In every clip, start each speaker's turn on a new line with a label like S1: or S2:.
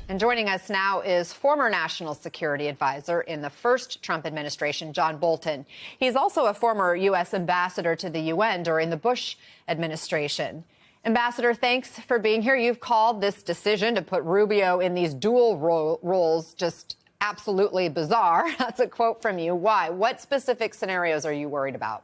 S1: And joining us now is former national security advisor in the first Trump administration, John Bolton. He's also a former U.S. ambassador to the UN during the Bush administration. Ambassador, thanks for being here. You've called this decision to put Rubio in these dual roles just absolutely bizarre. That's a quote from you. Why? What specific scenarios are you worried about?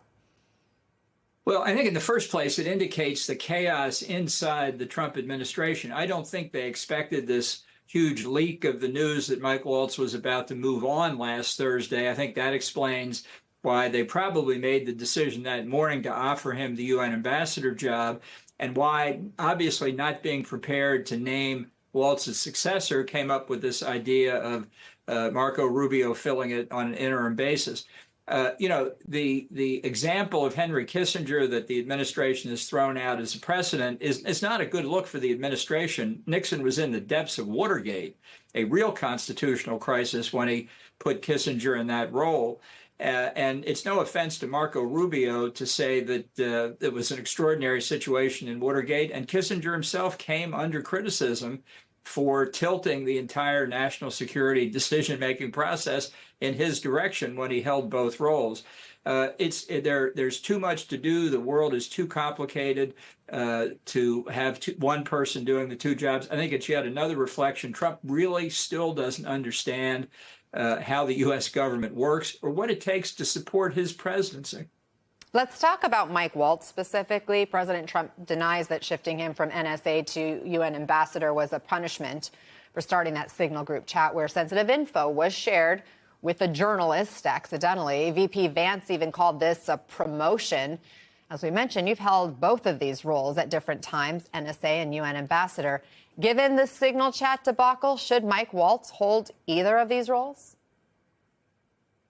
S2: Well, I think in the first place, it indicates the chaos inside the Trump administration. I don't think they expected this huge leak of the news that Mike Waltz was about to move on last Thursday. I think that explains why they probably made the decision that morning to offer him the UN ambassador job, and why, obviously not being prepared to name Waltz's successor, came up with this idea of Marco Rubio filling it on an interim basis. The example of Henry Kissinger that the administration has thrown out as a precedent is not a good look for the administration. Nixon was in the depths of Watergate, a real constitutional crisis, when he put Kissinger in that role. And it's no offense to Marco Rubio to say that it was an extraordinary situation in Watergate. And Kissinger himself came under criticism for tilting the entire national security decision-making process in his direction when he held both roles. There's too much to do. The world is too complicated to have one person doing the two jobs. I think it's yet another reflection. Trump really still doesn't understand how the U.S. government works or what it takes to support his presidency.
S1: Let's talk about Mike Waltz specifically. President Trump denies that shifting him from NSA to UN ambassador was a punishment for starting that Signal group chat where sensitive info was shared with a journalist accidentally. VP Vance even called this a promotion. As we mentioned, you've held both of these roles at different times, NSA and UN ambassador. Given the Signal chat debacle, should Mike Waltz hold either of these roles?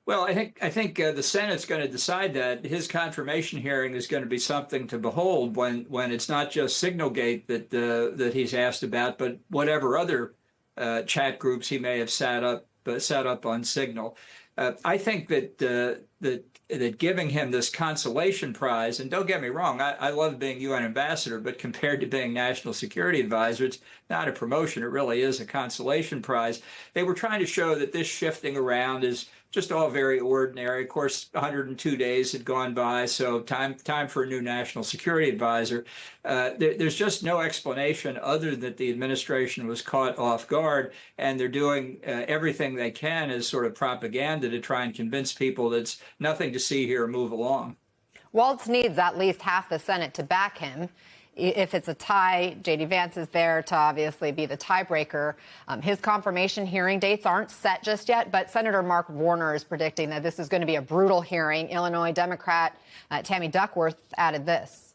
S2: Well, I think the Senate's going to decide that. His confirmation hearing is going to be something to behold when it's not just Signalgate that he's asked about, but whatever other chat groups he may have set up on Signal. I think that giving him this consolation prize, and don't get me wrong, I love being UN ambassador, but compared to being national security advisor, it's not a promotion. It really is a consolation prize. They were trying to show that this shifting around is just all very ordinary. Of course, 102 days had gone by, so time for a new national security advisor. There's just no explanation other than that the administration was caught off guard, and they're doing everything they can as sort of propaganda to try and convince people that it's nothing to see here, move along.
S1: Waltz needs at least half the Senate to back him. If it's a tie, J.D. Vance is there to obviously be the tiebreaker. His confirmation hearing dates aren't set just yet, but Senator Mark Warner is predicting that this is going to be a brutal hearing. Illinois Democrat Tammy Duckworth added this.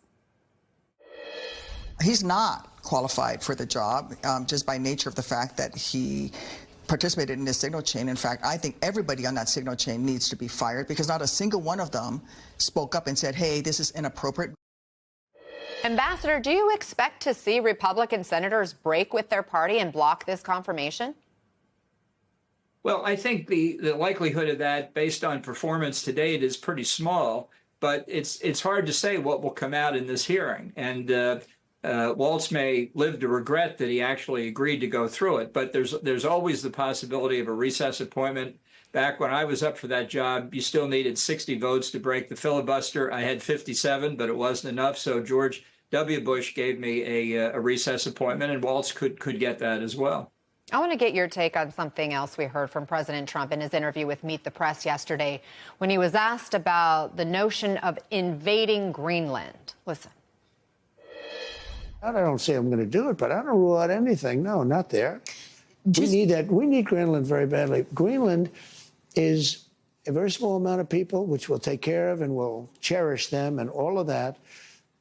S3: He's not qualified for the job just by nature of the fact that he participated in this Signal chain. In fact, I think everybody on that Signal chain needs to be fired because not a single one of them spoke up and said, hey, this is inappropriate.
S1: Ambassador, do you expect to see Republican senators break with their party and block this confirmation?
S2: Well, I think the likelihood of that, based on performance to date, is pretty small. But it's hard to say what will come out in this hearing. And Waltz may live to regret that he actually agreed to go through it. But there's always the possibility of a recess appointment. Back when I was up for that job, you still needed 60 votes to break the filibuster. I had 57, but it wasn't enough. So George W. Bush gave me a recess appointment, and Waltz could get that as well.
S1: I want to get your take on something else we heard from President Trump in his interview with Meet the Press yesterday when he was asked about the notion of invading Greenland. Listen.
S4: I don't say I'm going to do it, but I don't rule out anything. No, not there. We need that. We need Greenland very badly. Greenland is a very small amount of people, which we'll take care of and we'll cherish them and all of that.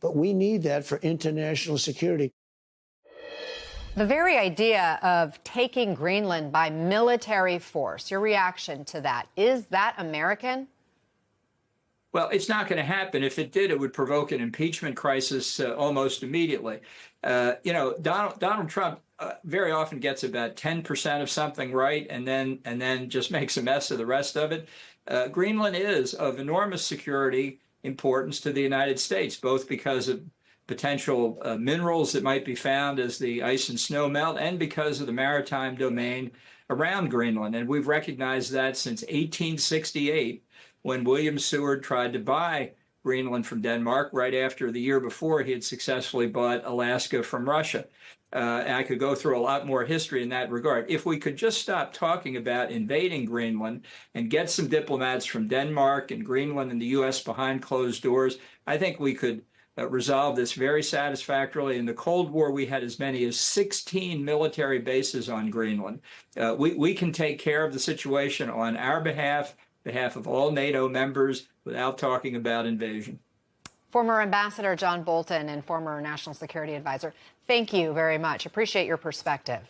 S4: But we need that for international security.
S1: The very idea of taking Greenland by military force, your reaction to that, is that American?
S2: Well, it's not going to happen. If it did, it would provoke an impeachment crisis almost immediately. Donald Trump very often gets about 10% of something right and then just makes a mess of the rest of it. Greenland is of enormous security importance to the United States, both because of potential minerals that might be found as the ice and snow melt, and because of the maritime domain around Greenland. And we've recognized that since 1868, when William Seward tried to buy Greenland from Denmark, right after the year before he had successfully bought Alaska from Russia. And I could go through a lot more history in that regard. If we could just stop talking about invading Greenland and get some diplomats from Denmark and Greenland and the U.S. behind closed doors, I think we could resolve this very satisfactorily. In the Cold War, we had as many as 16 military bases on Greenland. We can take care of the situation on our behalf of all NATO members, without talking about invasion.
S1: Former Ambassador John Bolton and former National Security Advisor, thank you very much. Appreciate your perspective.